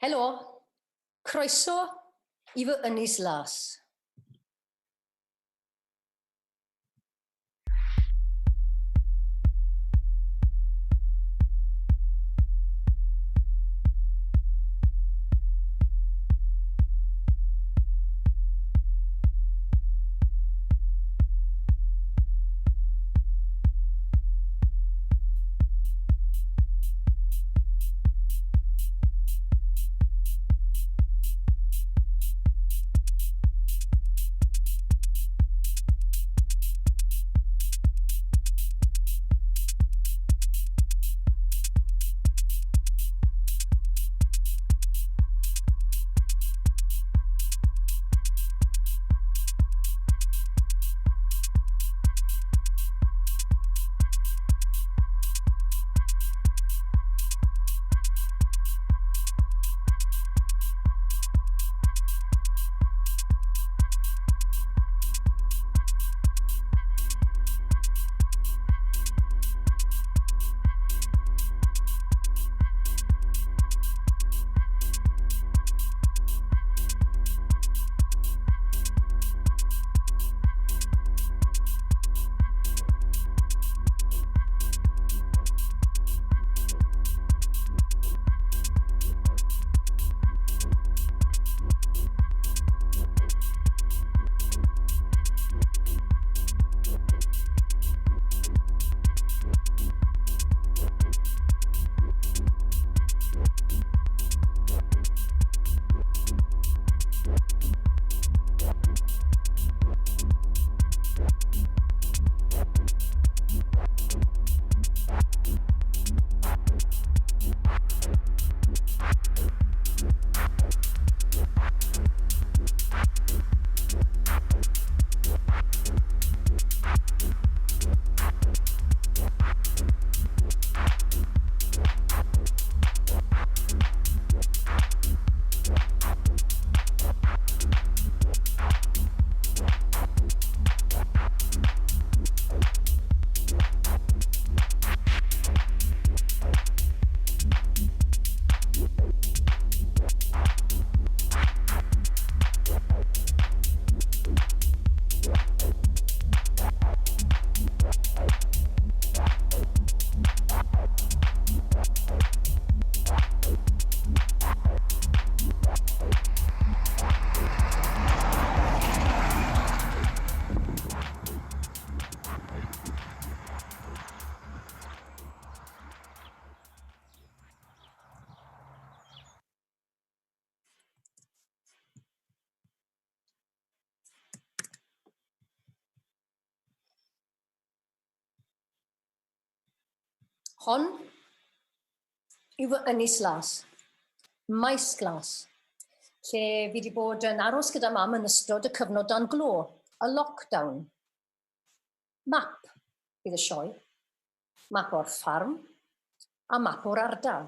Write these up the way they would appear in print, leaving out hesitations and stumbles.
Helo, croeso I fy Ynys Las. Hon yw fy Ynys Las, Maesglas, lle fi wedi bod yn aros gyda mam yn ystod y cyfnod dan glo, y lockdown. Map bydd y sioe, map o'r fferm a map o'r ardal.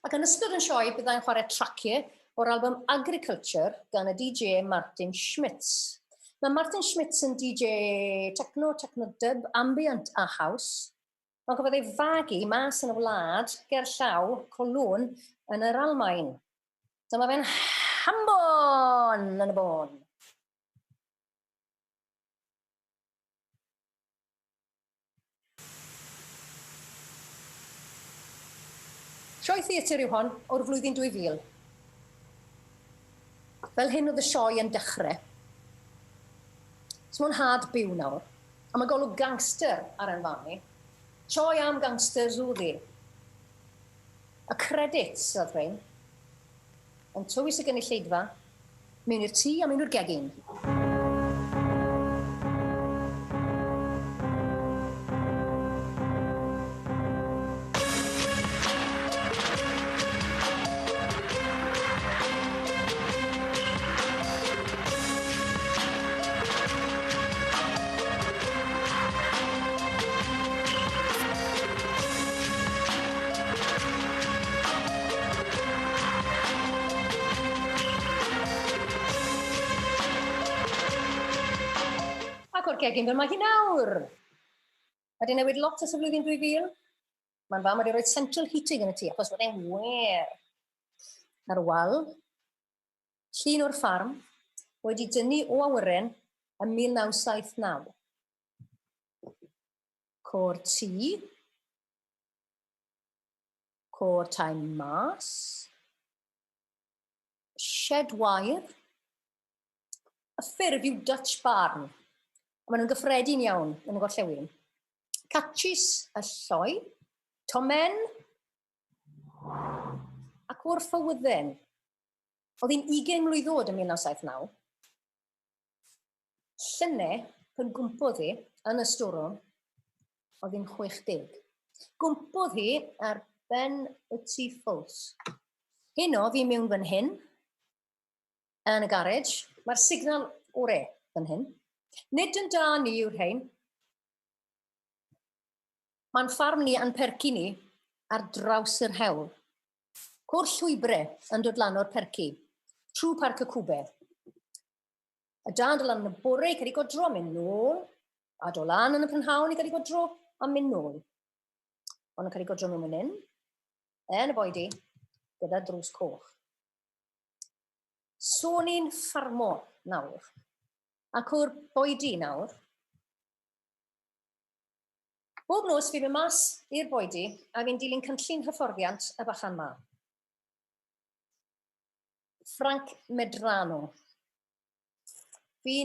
Ac yn ystod yn sioe byddai'n chwarae traciau o'r album Agriculture gan y DJ Martin Schmitz. Mae Martin Schmitz yn DJ techno, dub, ambient a house. Mae'n cafodd ei fagu mas yn y wlad ger llaw Colwn yn yr Almaen. Dyma fe'n hambon yn y bôn. Sioe Theatr yw hon o'r flwyddyn 2000. Fel hyn oedd y sioe yn dechrau. So mae'n had byw nawr, a mae golwg gangster ar yn fanu. Sioe am gangsters oedd hi. Y credits oedd rhain, yn tywys y gynulleidfa, mewn i'r tŷ a mewn i'r gegin. Gegin fel mae hi nawr. Mae wedi newid lot ys y flwyddyn 2000. Mae'n fam wedi rhoi central heating yn y tŷ, achos bod e'n wer. ar wal, llun o'r fferm, wedi dynnu o awyren ym 1979. Côr tŷ, côr tai mas, shed wair, y ffurf yw Dutch barn. Maen nhw'n gyffredin iawn yn y gorllewin. Catchis y lloi, tomen, ac o'r ffywydden. Oedd hi'n 20 mlwydd oed yn 1979. Llynau, pan gwmpodd hi yn y storom, oedd hi'n 60. Gwmpodd hi ar ben y tŷ ffwls. Heno, fi mewn fan hyn, yn y garej. Mae'r signal ore fan hyn. Nid yn da ni yw'r rhain. Mae'n ffarm ni yn percu ni ar draws yr hewl. Cwr llwybrau yn dod lan o'r percu, trwy parc y cwbau. Y dan dod lan yn y bore i cael ei godro a mynd nôl, a dod lan yn y prynhawn i cael ei godro a mynd nôl. Ond yn cael ei godro mewn fan hyn, yn y beudy, gyda drws coch. So ni'n ffarmo nawr, ac o'r beudy nawr. Bob nos fi mynd mas i'r beudy a fi'n dilyn cynllun hyfforddiant y bachan ma. Frank Medrano. Fi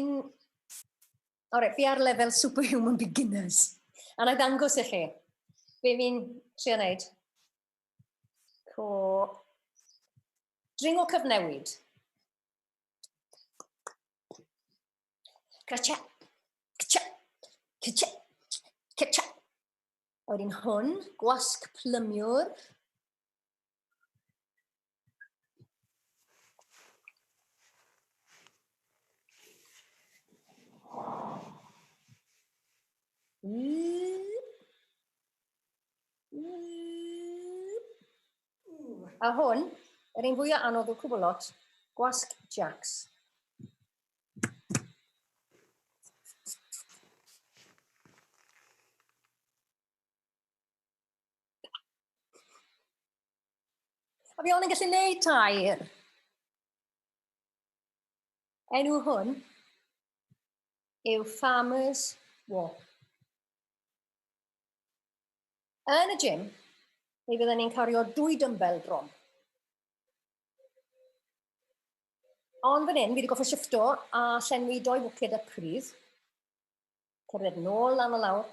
ar lefel superhuman beginners. A na ddangos i chi. Be fi'n trio wneud? Dringo cyfnewid. Cracha, ccha, ccha, ccha. A wedyn hwn, gwasg plymiwr. A hwn, yr un fwyaf anodd o cwbl lot, gwasg jacks. A fi ond yn gallu neud tair. Enw hwn yw Farmer's Walk. Yn y gym, mi fydden ni'n cario 2 dymbel drom. Ond fan hyn, fi wedi goffa shifto a llenwi 2 bwced y pridd. Cerdded nôl lan o lawr.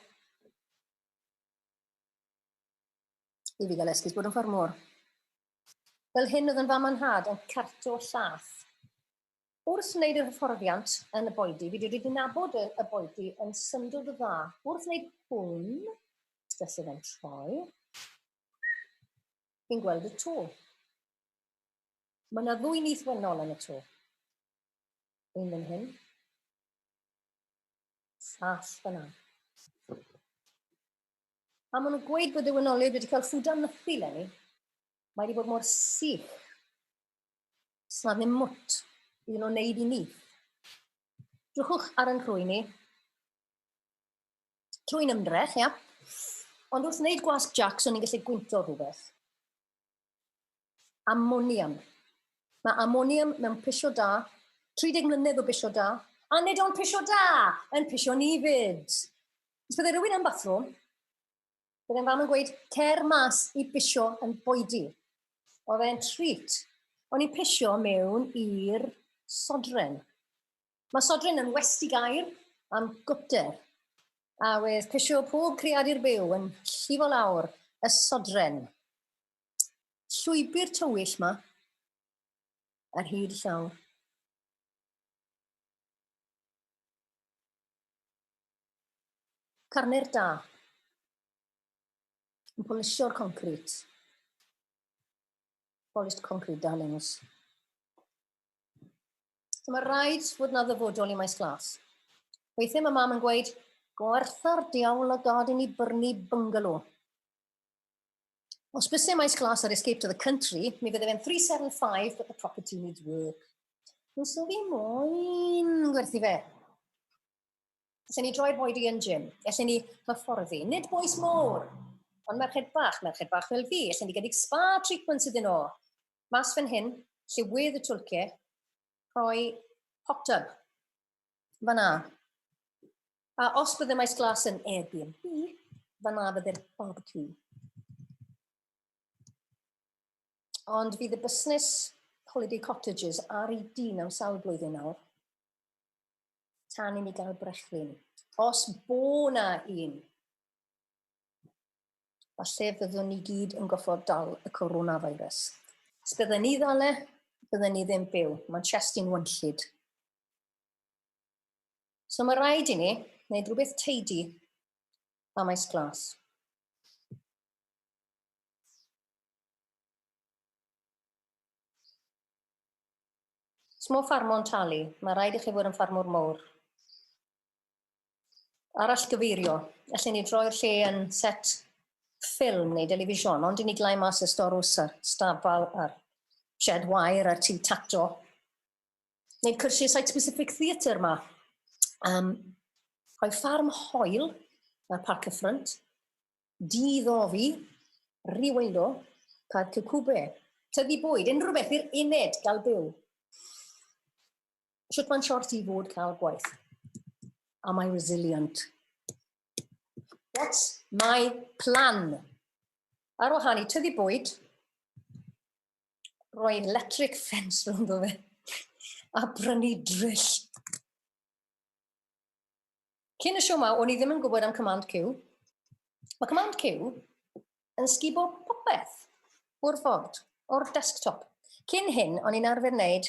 I fi gael esgus bod yn ffarmwr. Fel hyn oedd yn fam anhad yn carto llath. Wrth wneud yr hyfforddiant yn y beudy, fi wedi nabod y beudy yn syndod o dda. Wrth wneud hwn, felly fe'n troi, fi'n gweld y to. Mae yna 2 nith wennol yn y to. Un fan hyn, llall fyna. A maen nhw'n gweud bod y wenoliaid wedi cael ffwd amnythu lenni. Mae wedi bod mor sych. Snad ddim mwt iddyn nhw'n neud i ni. Drwchwch ar yn rhwy ni. Trwy'n ymdrech, ia. Ond wrth wneud gwasg jacks, o'n i'n gallu gwynto rhywbeth. Ammonium. Mae ammonium mewn pisio da, 30 mlynedd o pisio da, a nid o'n pisio da, yn pisio ni fyd. Os bydde rhywun yn bathroom, byddai'n fam yn gweud, cer mas i pisio yn beudy. Oedd e'n treat. O'n i'n pisio mewn i'r sodren. Mae sodren yn westi gair am gwter. A wedd pisio pob creadur byw yn llifo lawr y sodren. Llwybr tywyll ma, ar hyd llawr. Carner da, yn polisio'r concret. Polished concrete, darlings. So mae rhaid fod na ddyfodol i Maesglas. Weithiau mae mam yn gweud, gwertha'r diawl a gad i ni byrnu bungalow. Os bysau Maesglas ar escape to the country, mi fydde fe'n 375, but the property needs work. So fi moyn gwerthu fe. Allen ni droi'r beudy yn gym. Allen ni hyfforddi. Nid boes môr, ond merched bach fel fi. Allen ni gyda'i spa treatments iddyn nhw. Mas fan hyn, lliwydd y twlce, rhoi hot tub. Fanna. A os bydde Maesglas yn Airbnb, fanna bydde'r barbecue. Ond fydd y busnes holiday cottages ar ei dyn am sawl blwyddyn nawr. Tan i ni gael brechlyn. Os bo na un, falle fyddwn ni gyd yn goffod dal y coronavirus. Os bydden ni ddale, bydden ni ddim byw. Mae'n chestyn wynllid. So mae rhaid i ni wneud rhywbeth teidi a Maesglas. Os mae ffarmwr talu, mae rhaid i chi fod yn ffarmwr mawr. Arall gyfeirio, allan ni droi'r lle yn set ffilm neu telefisiwn, ond i ni glai mas y storws a'r stafal a'r shed wire a'r tŷ tato. Neu cyrsiau site-specific theatr yma. Rhoi ffarm hoel ar parc y ffrynt, di-ddofi, riweilo, parc y cwbe, tyfu bwyd, unrhyw beth i'r uned gael byw. Sut mae'n siort i fod cael gwaith? Am I resilient? What's my plan? Ar wahân i tyfu bwyd, rhoi electric fence rhwngddo fe, a brynu drill. Cyn y siow ma, o'n i ddim yn gwybod am Command Q. Mae Command Q yn sgibo popeth o'r ffordd, o'r desktop. Cyn hyn, o'n i'n arfer wneud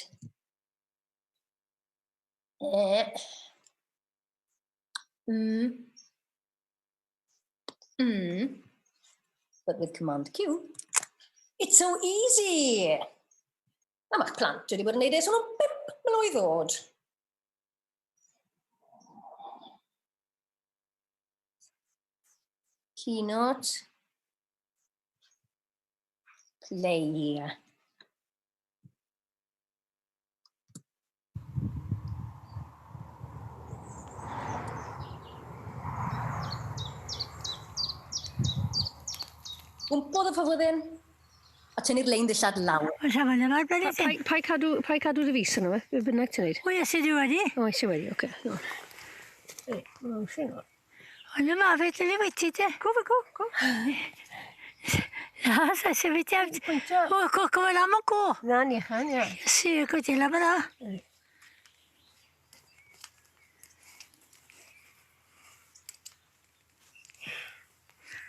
but with Command Q, it's so easy. A mae'ch plant wedi bod yn neud nhw'n 5 mlwydd oed. Keynote. Play. Gwmpodd y ffyddyn, a tynnu'r lein ddillad lawr. Pa i cadw dy fus yna fe? Be bynnag ti'n neud? O, iesu di wedi. O, eisiau wedi, oce. Ond yma fe, dyn ni wedi te. Go. Na, sa se fe te. O, gyfod am o go. Na, ni chan, ia. Iesu, gwyddi la fyna.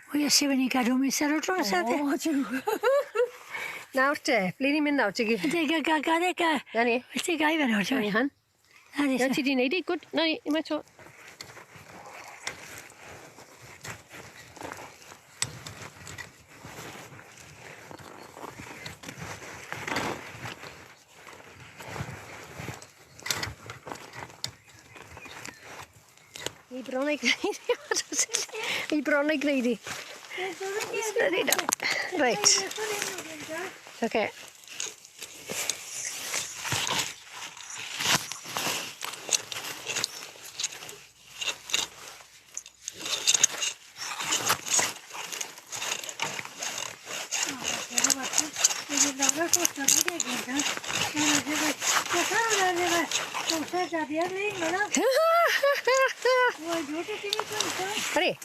O, iesu, fe ni gadw mis ar o dros a te. O, tiw. Nawr te, ble ni'n mynd nawr? Gadega. Na ni. Felly gai fe nawr. Na ni, han. Na, Na, ti di wneud i, gwyd. Na ni, yma to. I bron ei greidi. I bron ei greidi. Reit. Okay. Hurry.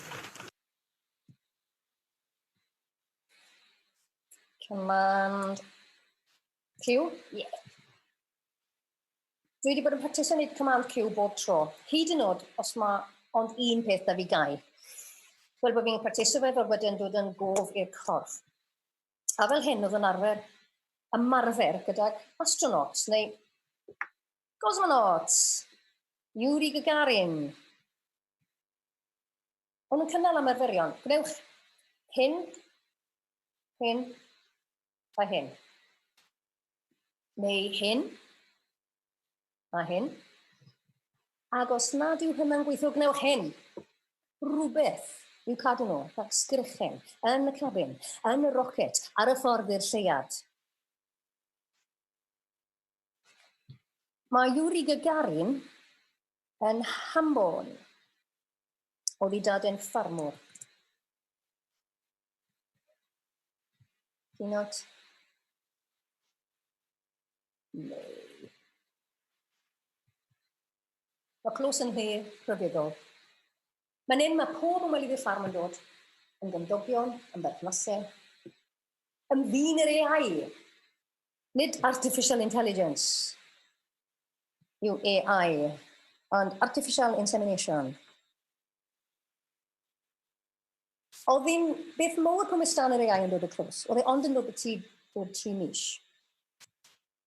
Command Q? Yeah. Dwi wedi bod yn practiso wneud Command Q bob tro. Hyd yn oed os mae ond un peth da fi gau. Wel bod fi'n practiso fe fel bod yn dod yn gof i'r corff. A fel hyn oedd yn ymarfer gydag astronauts neu cosmonauts, Yuri Gagarin. Ond yn cynnal ymarferion, gwnewch hyn, a hyn. Neu hyn, a hyn. Ac os nad yw hynna'n gweithio, gnewch hyn. Rhywbeth i'w cadw nhw, rhag sgrichen, yn y cabin, yn y rocket, ar y ffordd i'r lleiad. Mae Yuri Gagarin yn Hamburg. Oedd ei dad yn ffarmwr. Keynote. Neu. Mae clôs yn he rhyfeddol. Mae'n un mae pob ymwelydd i'r ffarm yn dod, yn gymdogion, yn berthnasau, yn ddyn yr AI, nid artificial intelligence, yw AI, ond artificial insemination. Oedd hi'n beth mowr pwm ystan yr AI yn dod y clwys, oedd hi ond yn dod beth bod 3 mis.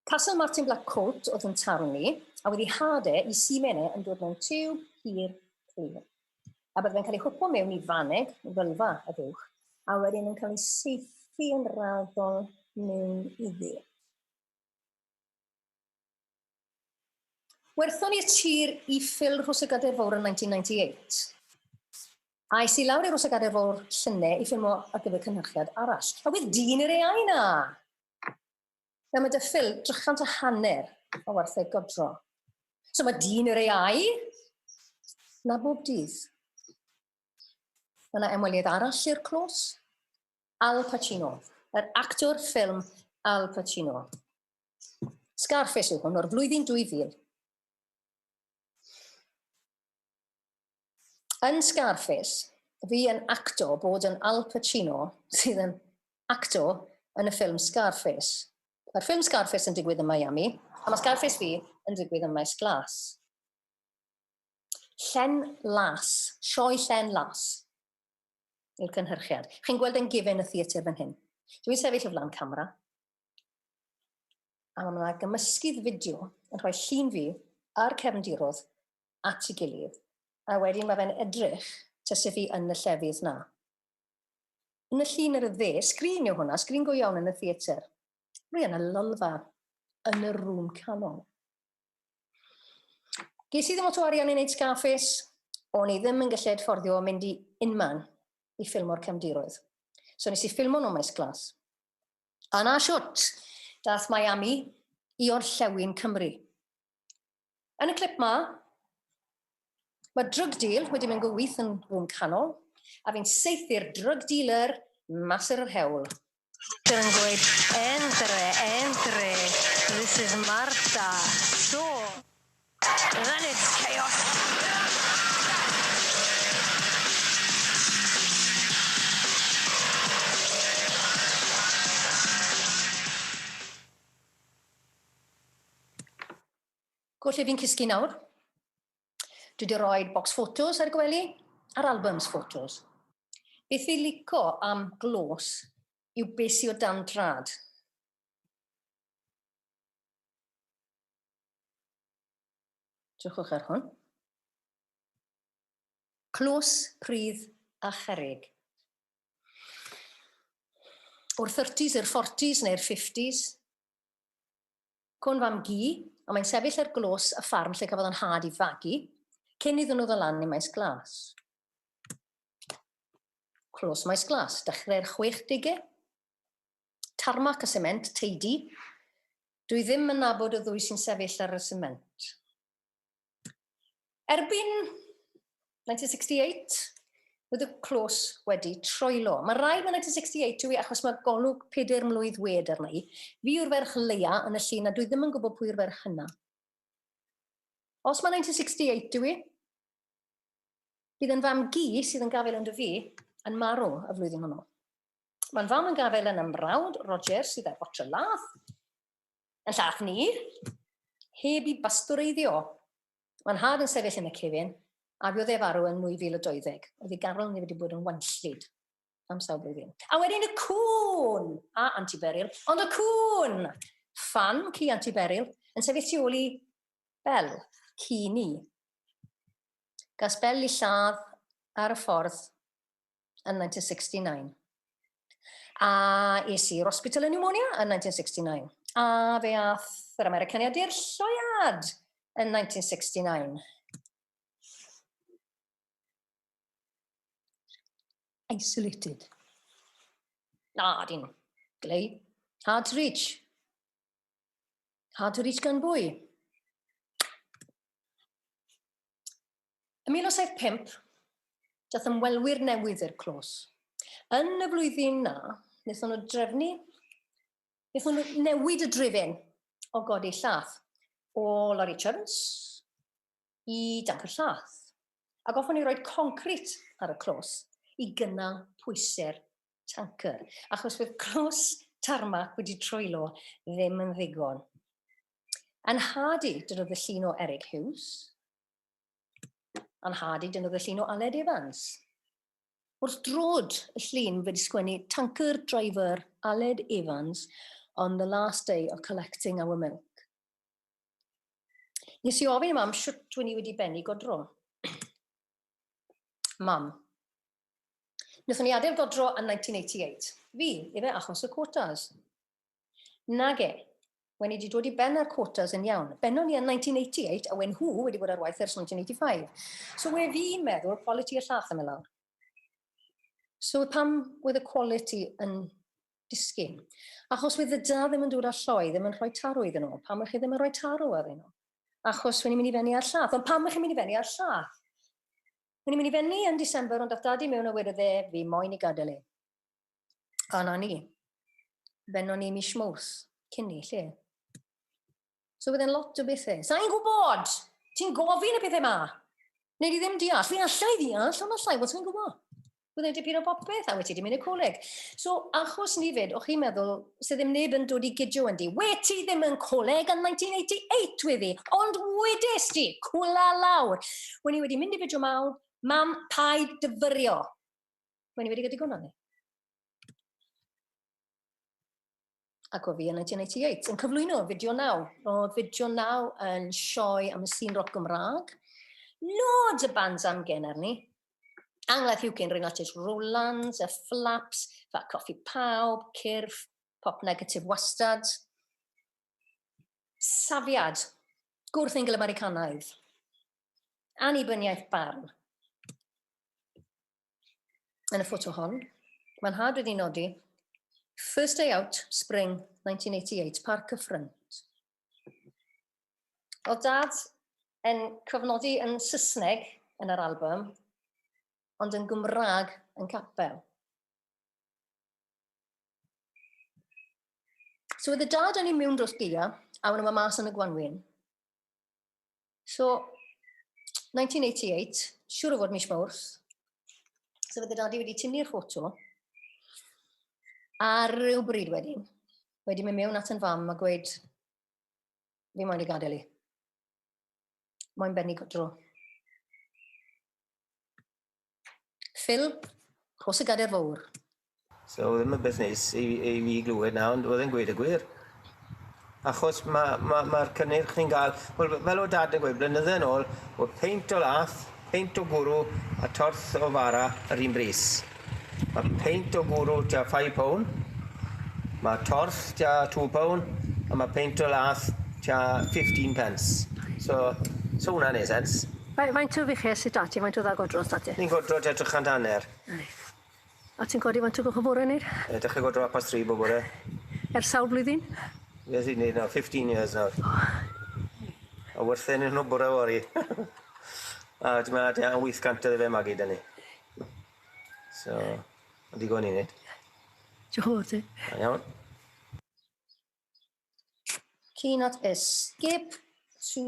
Castle Martin Black Coat oedd yn tarnu, a wedi hade i simenau yn dod mewn tiwb hir clir. A bydd fe'n cael ei hwpo mewn i faneg, fylfa y fuwch, a wedyn yn cael ei seithi yn raddol mewn iddi. Werthon i'r tir i ffil Rhwysgader Fawr yn 1998. A is i lawr i'r Rhwysgader Fawr llynau i ffilmo ar gyfer cynhyrchiad arall. A wedd dyn yr AI na. Na mae dy ffil drychant a hanner o werthau godro. So mae dyn yr AI na bob dydd. Mae yna ymweliad arall i'r clws. Al Pacino, yr actor ffilm Al Pacino. Scarface yw hwn o'r flwyddyn 2000. Yn Scarface, fi yn actor bod yn Al Pacino sydd yn actor yn y ffilm Scarface. Mae'r ffilm Scarface yn digwydd yn Miami, a mae Scarface fi yn digwydd yn Maesglas. Ynys Las, sioe Ynys Las, yw'r cynhyrchiad. Chi'n gweld yn gifen y theatr fan hyn. Dwi'n sefyll o flaen camera, a mae yna gymysgydd fideo yn rhoi llun fi a'r cefndirodd at ei gilydd, a wedyn mae fe'n edrych tysa fi yn y llefydd na. Yn y llun ar y dde, sgrin yw hwnna, sgrin go iawn yn y theatr. Rwy yn y lolfa, yn y rŵm canol. Ges i ddim o arian i wneud Scarface, o'n i ddim yn gallu fforddio mynd i unman i ffilmo'r cefndiroedd. So nes i ffilmo nhw Maesglas. A na siwt, dath Miami i orllewin Cymru. Yn y clip ma, mae drug deal wedi mynd go wyth yn rŵm canol, a fi'n seithi'r drug dealer mas ar yr hewl. Yn gweud, entre, this is Marta, so, and then it's chaos. Gwell fi'n cysgu nawr. Dwi wedi rhoi box photos ar gwely, a'r albums photos. Beth fi'n lico am glôs yw beth sydd o dan drad. Drwchwch ar hwn. Clôs, pridd a cherrig. O'r 30s i'r 40s neu'r 50s. Cwn fam gu, a mae'n sefyll ar glôs y ffarm lle cafodd yn had i fagu, cyn iddyn nhw ddod lan i Maesglas. Clôs Maesglas, dechrau'r 60au. Tarmac a sement, teidi. Dwi ddim yn nabod y ddwy sy'n sefyll ar y sement. Erbyn 1968, oedd y clôs wedi troelo. Mae rhaid mae 1968 yw i, achos mae golwg 4 mlwydd wed arna i. Fi yw'r ferch leia yn y llun, a dwi ddim yn gwybod pwy yw'r ferch hynna. Os mae 1968 yw i, bydd yn fam gu sydd yn gafel ynddo fi yn marw y flwyddyn hwnnw. Mae'n fam yn gafel yn ymrawd, Roger, sydd ar fotio lath, yn llath ni, heb i bastwreiddio. Mae'n had yn sefyll yn y cefn, a fi oedd e farw yn 2012. Oedd ei garol ni wedi bod yn wanllid am sawl blwyddyn. A wedyn y cwn, a antiberyl, ond y cwn, fan ci antiberyl, yn sefyll tu ôl i Bel, ci ni. Gas Bel i lladd ar y ffordd yn 1969. A es i'r hospital yn pneumonia yn 1969. A fe ath yr Americaniad i'r lloiad yn 1969. Isolated. Dyn glei. Hard to reach. Hard to reach gan bwy. Ym 1975, dath ymwelwyr newydd i'r clôs. Yn y flwyddyn na, wnaethon nhw drefnu, wnaethon nhw newid y drefn o godi llath o lori chyrns i danc yr llath. Ac hoffwn ni roi concrit ar y clôs i gynnal pwysau'r tanker, achos fydd clôs tarmac wedi trwylo ddim yn ddigon. Anhadu dynodd y llun o Eric Hughes, anhadu dynodd y llun o Aled Evans. Wrth drod y llun wedi sgwennu tanker driver Aled Evans on the last day of collecting our milk. Nes I ofyn i mam siwt dwi'n i wedi bennu godro. Mam, wnaethon ni adael godro yn 1988. Fi, efe achos y quotas. Nage, when i wedi dod i ben ar quotas yn iawn. Bennon ni yn 1988, a wen nhw wedi bod ar waith ers 1985. So we fi'n meddwl, quality y llath yn y lawr. So pam wedd y quality yn disgyn? Achos wedd y da ddim yn dod ar lloi, ddim yn rhoi taro iddyn nhw. Pam ych chi ddim yn rhoi taro iddyn nhw? Achos when i'n mynd i fenni ar llath. Ond pam ych chi'n mynd i fenni ar llath? When i'n mynd i fenni yn December, ond dath dadi mewn a wedde fi moyn i gadael e. A na ni. Bennon ni mis Mawrth, cyn ni, lle. So wedd e'n lot o bethau. Sa'n gwybod? Ti'n gofyn y bethau ma? Neu di ddim deall? Fi allai ddeall, ond allai, wel ti'n gwybod? Wedd e'n dipyn o popeth, a wedi mynd i'r coleg. So, achos ni fyd, o'ch chi'n meddwl, sydd ddim neb yn dod i gydio yn di. Wedi ddim yn coleg yn 1988 weddi, ond wedes di, cwla lawr. When i wedi mynd i fideo mawr, mam, paid dyfyrio. When i wedi gyda gwrna ni. Ac o fi yn 1988, yn cyflwyno fideo naw. Roedd fideo naw yn sioe am y sîn roc Gymraeg. Loads y bands am gen arni. Angladd Hewkin, Renatus Rowlands, y Flaps, Fat Coffee Pawb, Cyrff, Pop Negative Wastad. Safiad, gwrthengl Americanaidd. Annibyniaeth barn. Yn y ffoto hon, mae'n had wedi nodi, first day out, spring 1988, Parc y Ffrynt. Oedd dad yn cyfnodi yn Saesneg yn yr album, ond yn Gymraeg yn capel. So oedd y dad yn ei mewn dros gia, a wnawn yma mas yn y Gwanwyn. So, 1988, siŵr o fod mis Mawrth, so oedd y dad wedi tynnu'r ffoto, a ryw bryd wedyn, wedi mynd mewn at yn fam a gweud, fi moyn i gadael i. Moyn benni godro. Phil, chos y gader fawr. So, ddim yn busnes i fi glywed na, ond oedd e'n gweud y gwir. Achos mae'r cynnyrch ni'n gael, fel o dad yn gweud, blynydde yn ôl, o peint o lath, peint o gwrw a torth o fara yr un bris. Mae peint o gwrw tia 5 pound, mae torth tia 2 pound, a mae peint o lath tia 15 pence. So hwnna'n ei sens. Faint o fiches i dati? Faint o dda godro dati? Ni'n godro tia 300 hanner. A ti'n codi faint o gwch o bore nid? Dechrau godro apos 3 bo bore. Sawl blwyddyn? Yes, i wneud nawr, 15 years nawr. A werthen nhw bore fori. A dwi'n meddwl, yn 800 fe magu dyn ni. So, yn digon i wneud. Diolch ti. Iawn. Cannot escape to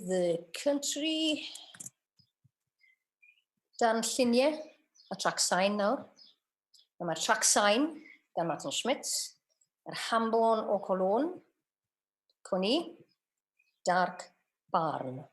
the country. Dan lluniau, a trac sain nawr. Mae'r trac sain gan Martin Schmidt, yr hambon o Colon, Cwni, Dark Barn.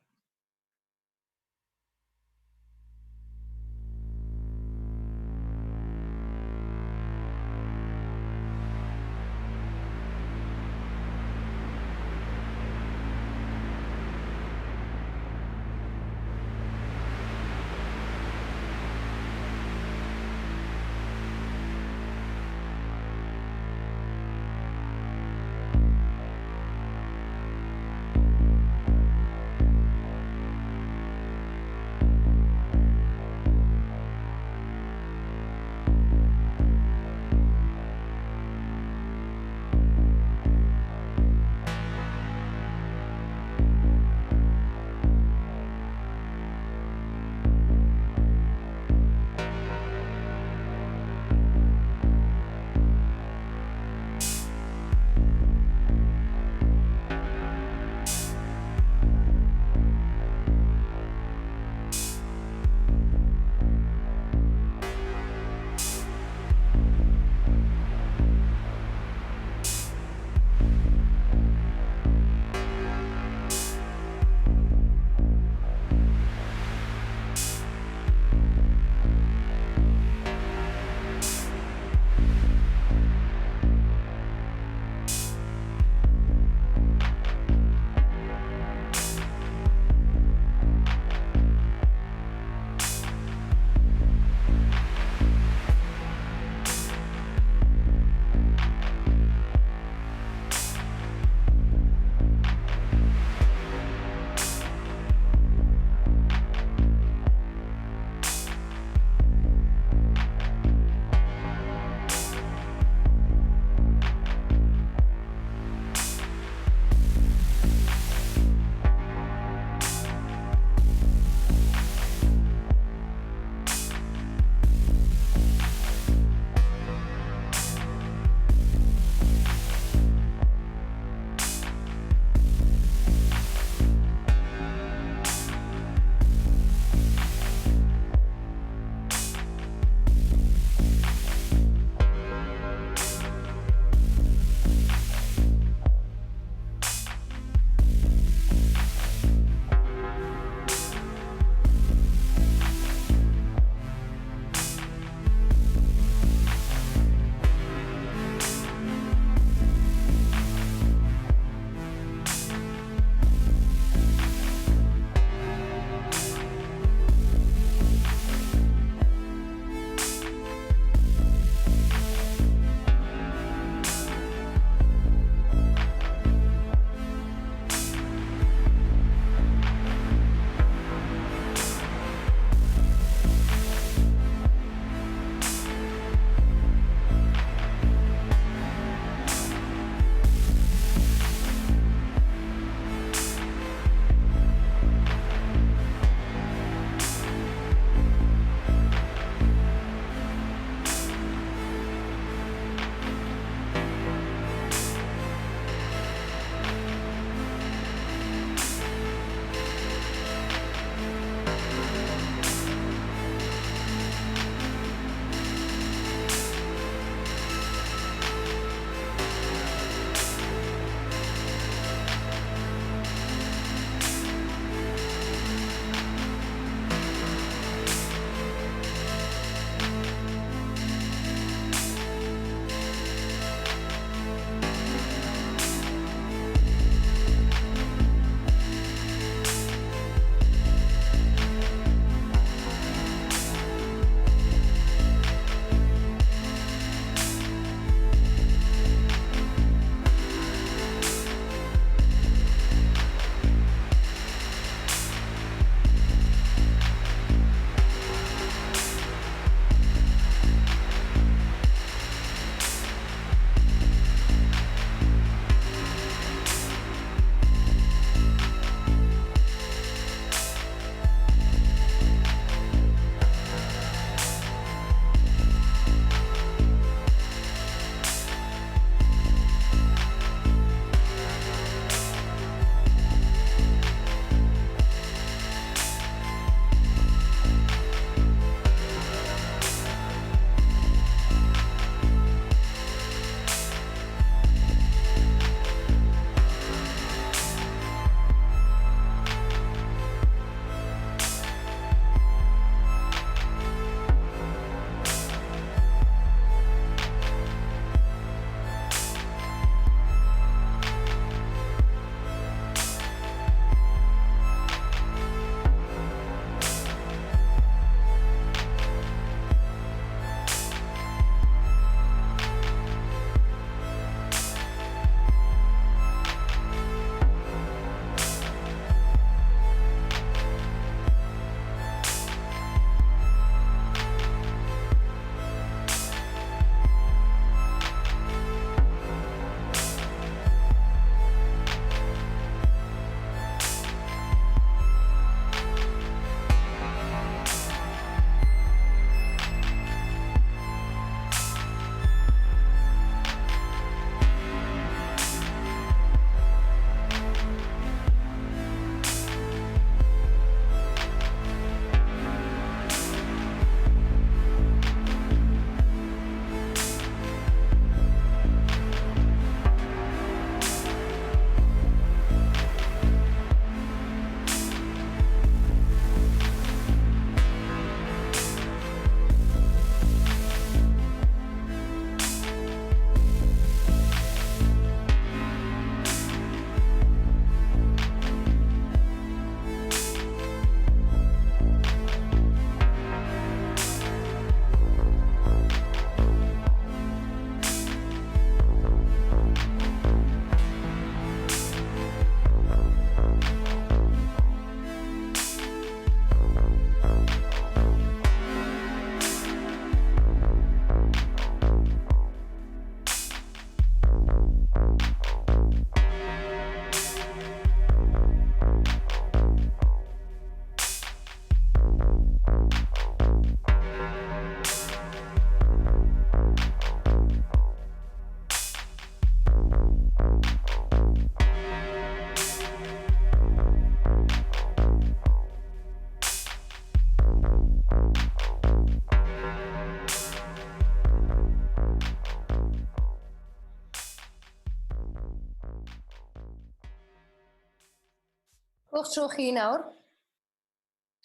Gwch tro chi nawr.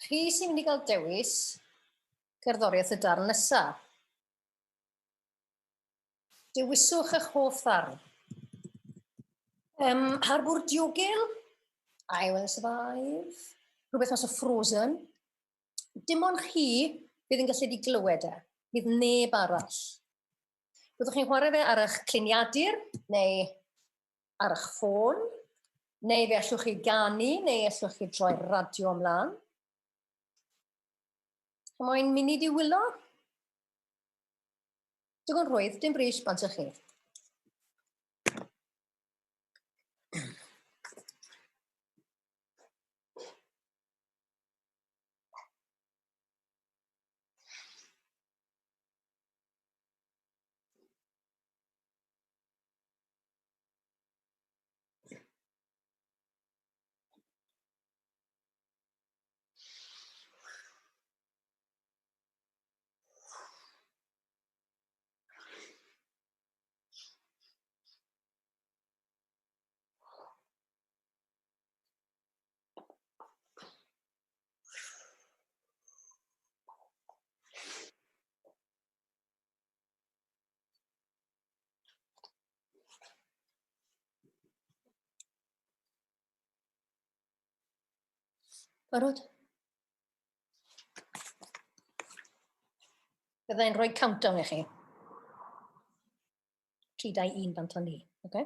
Chi sy'n mynd i gael dewis cerddoriaeth y darn nesaf. Dewiswch eich hoff ddarn. Harbwr diogel, I will survive. Rhywbeth mas o Frozen. Dim ond chi bydd yn gallu glywed e. Bydd neb arall. Byddwch chi'n chwarae fe ar eich cliniadur, neu ar eich ffôn, neu fe allwch chi ganu, neu allwch chi droi'r radio ymlaen. Mae'n munud i wylo. Digon rwydd, dim bris bant ych chi. Barod? Byddai'n rhoi countdown i chi. 3, 2, 1 bant o'n ni. Okay?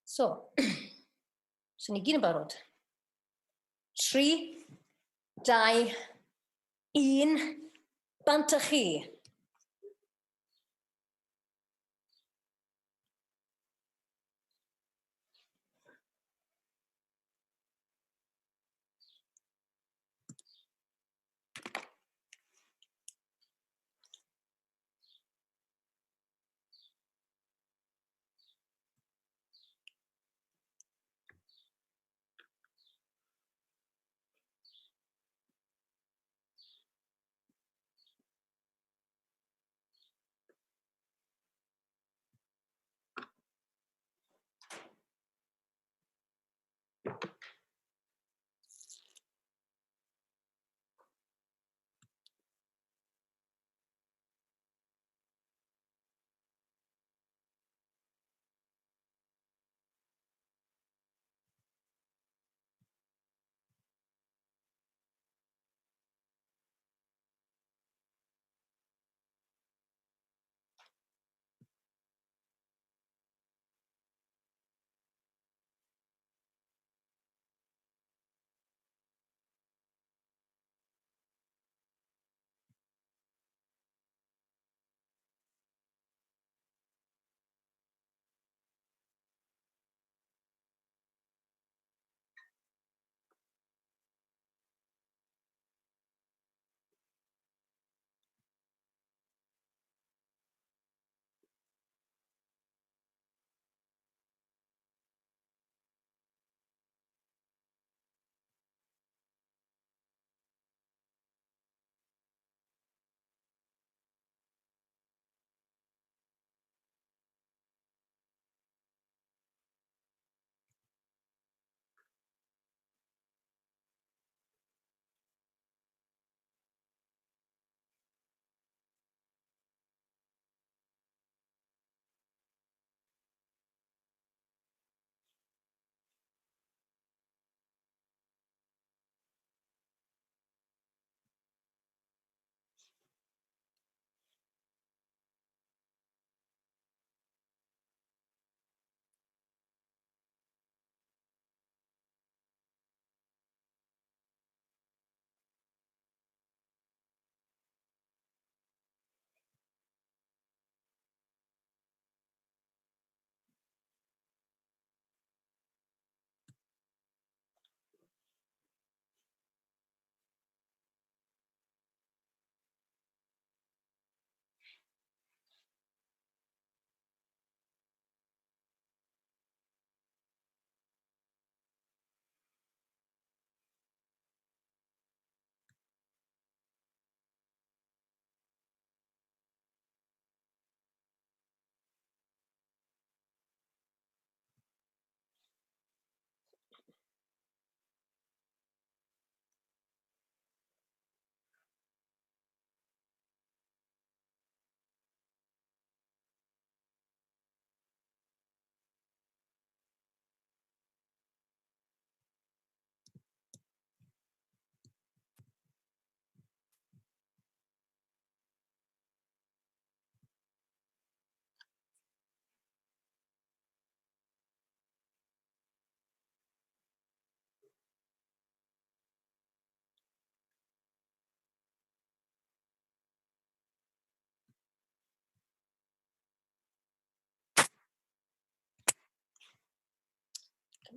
So, so ni gyd yn barod. 3, 2, 1, bant ych chi.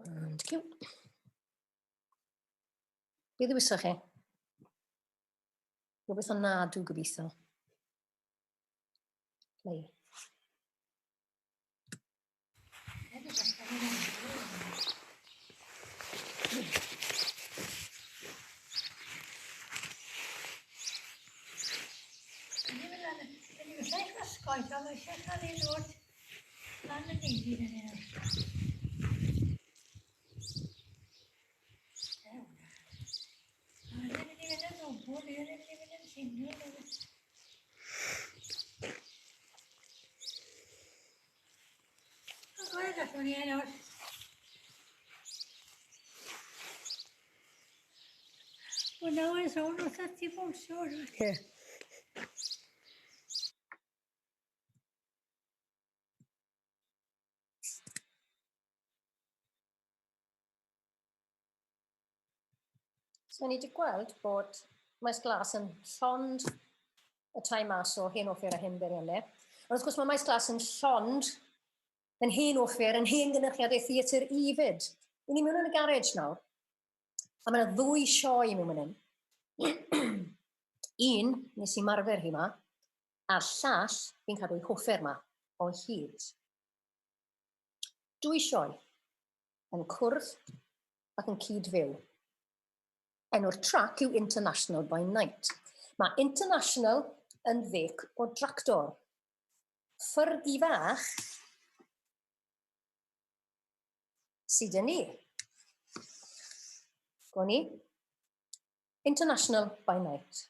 And cute. Be ddiwysach chi? Rhywbeth o nadw gobeithio. Play. Well, now it's all of that people sort of. Yeah. So ni wedi gweld bod Maesglas yn llond y tai mas o hen offer a hen beiriannau. Ond wrth gwrs mae Maesglas yn llond yn hen offer, yn hen gynrychiadau theatr i fyd. I ni mewn yn y garej nawr, a mae yna ddwy sioe mewn yn hyn. Un, nes i marfer hi ma, a'r llall fi'n cadw ei hoffer ma o hyd. Dwy sioe yn cwrdd ac yn cyd-fyw. Enw'r trac yw International by Night. Mae International yn ddic o dractor. Ffyrdd i fach sydd yn ni. Go ni. International by Night.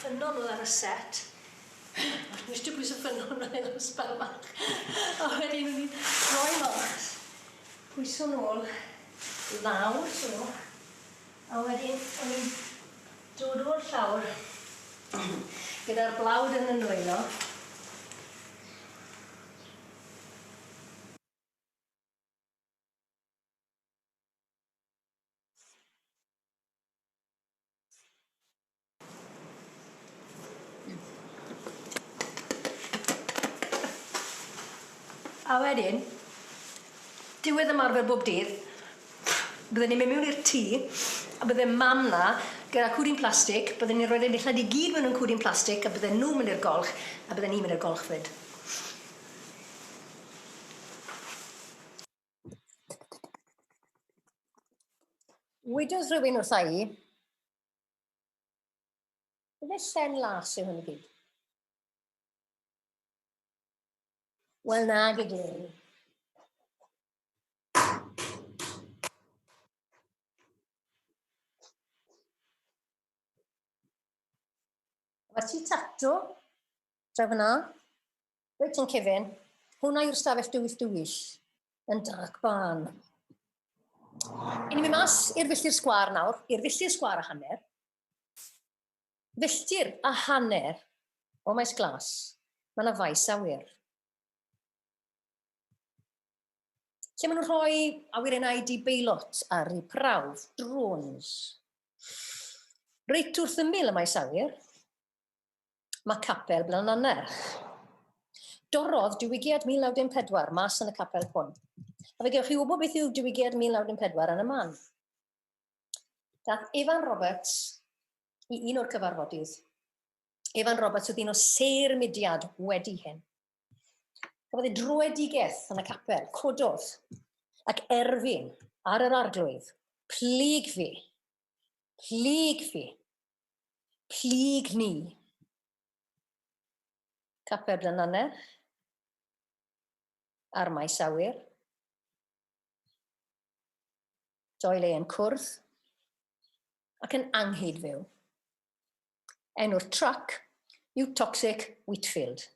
ffynnon oedd ar y set. Nes ti bwys y ffynnon oedd yn ysbel mach. A wedyn o'n i'n rhoi mas. Pwyso nôl lawr, so. A wedyn o'n i'n dod o'r llawr gyda'r blawd yn y nwylo. A wedyn, diwedd ymarfer bob dydd, byddwn ni'n mynd mewn i'r tŷ, a byddai mam na, gyda cwdyn plastig, byddwn ni'n rhoi'r dillad i gyd mewn yn cwdyn plastig, a byddai nhw'n mynd i'r golch, a byddai ni'n mynd i'r golch fyd. Wedodd rhywun wrtha i, byddai Ynys Las yw hwn i gyd. Wel na, gyda'i. Mae ti tato, draw fyna, reit yn cefn, hwnna yw'r stafell dwyll, yn dark barn. I ni'n mynd mas i'r filltir sgwar nawr, i'r filltir sgwar a hanner. Filltir a hanner o Maesglas, mae yna faes awyr. Lle maen nhw'n rhoi awyrennau beilot ar eu prawf, drones. Reit wrth ymyl y maes awyr, mae capel Blaenannerch. Dorodd diwygiad 1904 mas yn y capel hwn. A fe gewch chi wybod beth yw diwygiad 1904 yn y man. Dath Evan Roberts i un o'r cyfarfodydd. Evan Roberts oedd un o seir mudiad wedi hyn. Cafodd ei droedigaeth yn y capel, cododd, ac erfyn ar yr arglwydd, plyg fi, plyg ni. Capel Blaenannerch, ar maes awyr, doyle yn cwrdd, ac yn anghyd fyw. Enw'r trac yw Toxic Wheatfield.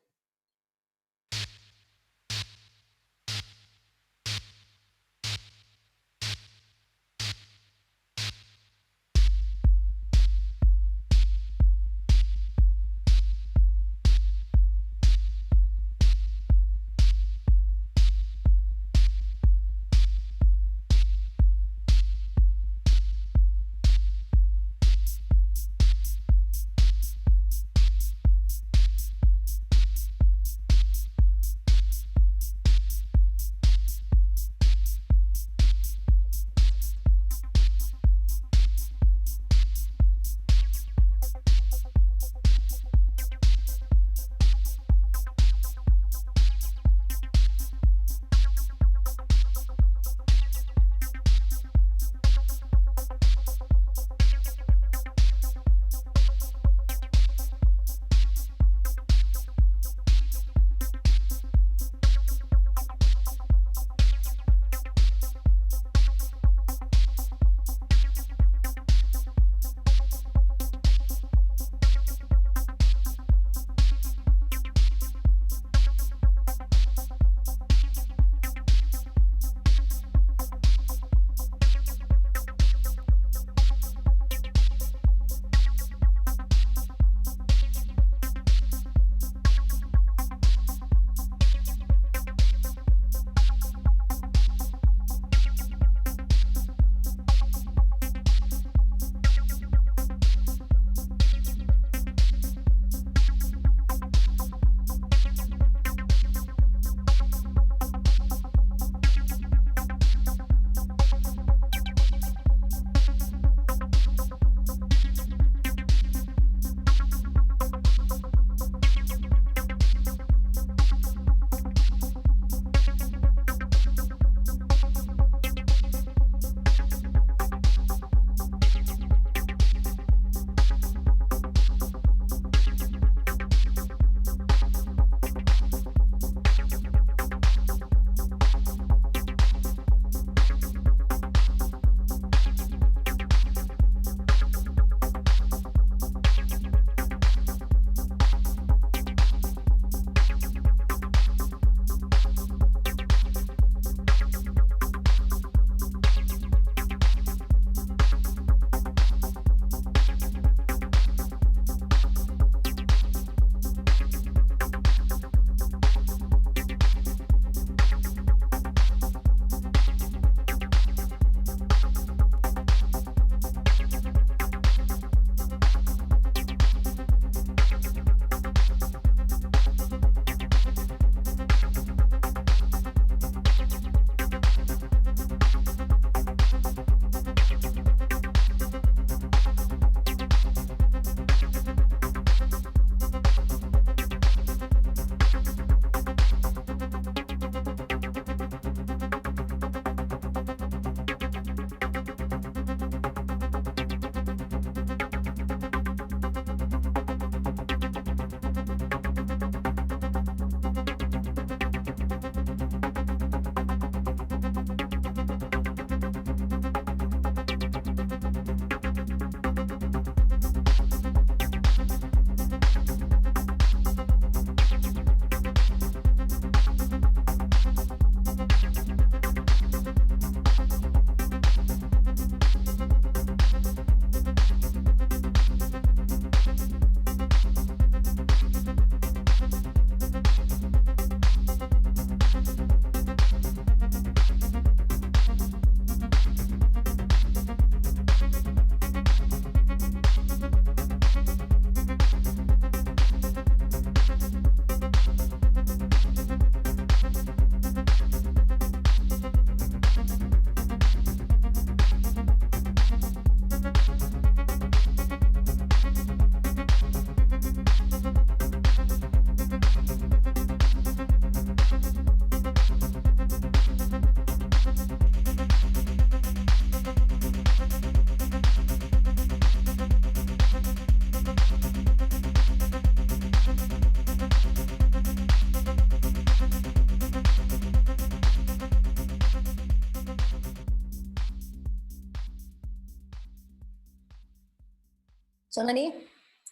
So na ni,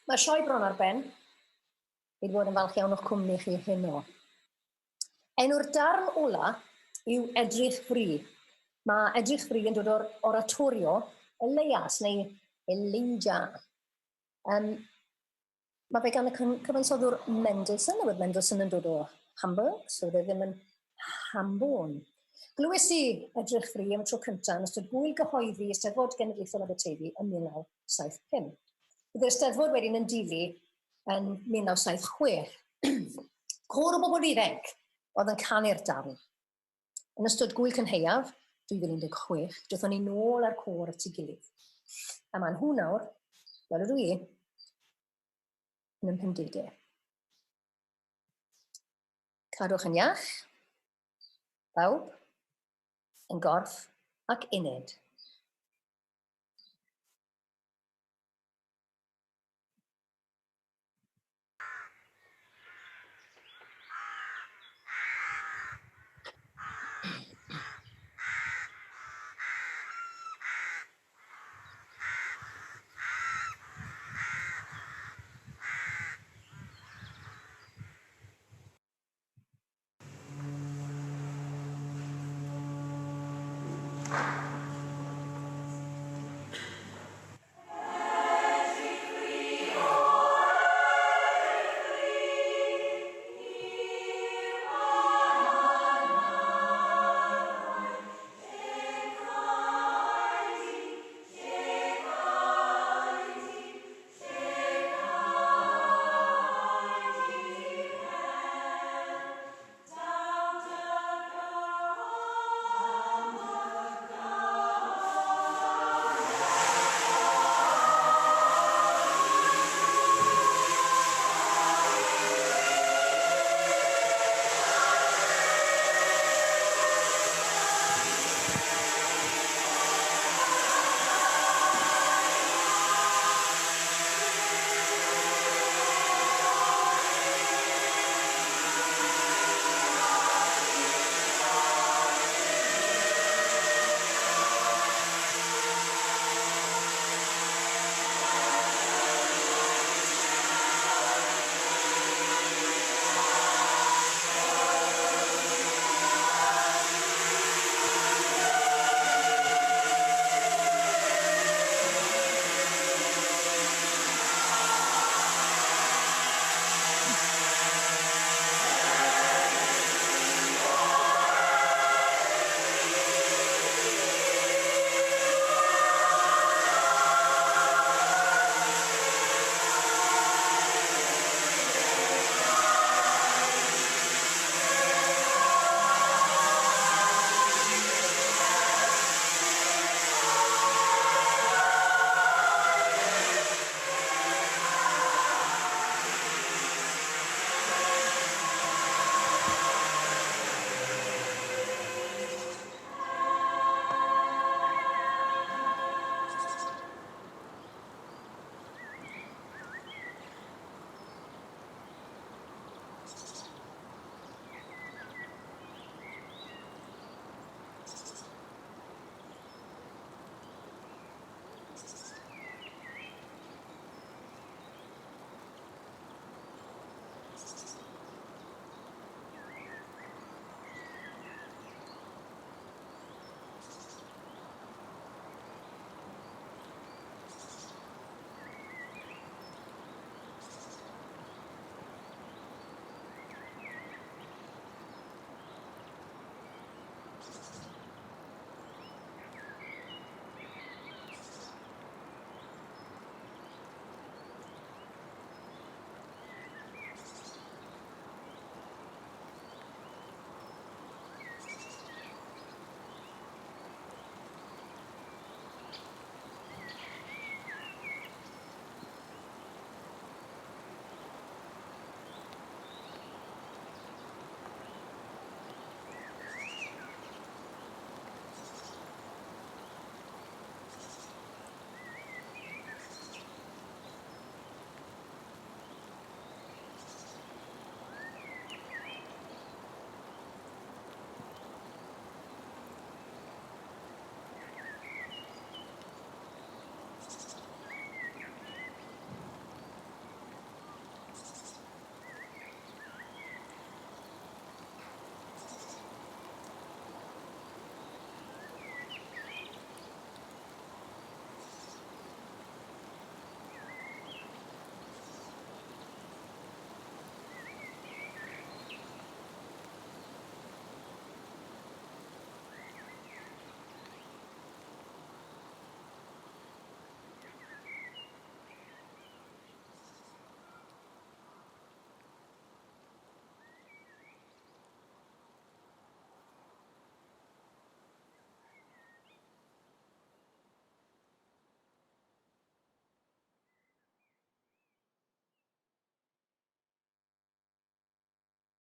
mae sioe bron ar ben. Fi wedi bod yn falch iawn o'ch cwmni chi heno. Enw'r darn ola yw edrych fri. Mae edrych fri yn dod o'r oratorio Elias neu Elijah. Mae fe gan y cyfansoddwr Mendelssohn, a oedd Mendelssohn yn dod o Hamburg, so oedd e ddim yn Hambon. Glywes i edrych fri am y tro cyntaf yn ystod gwyl gyhoeddi Eisteddfod Genedlaethol Aberteifi yn 1975. Bydd yr Eisteddfod wedyn yn diflu yn 1976. Cor o bobl ifanc oedd yn canu'r darn. Yn ystod gwyl cynheuaf, 2016, dethon ni nôl ar cor at ei gilydd. A ma'n hwn nawr, fel ydw i, yn 50. Cadwch yn iach, bawb, yn gorff ac uned.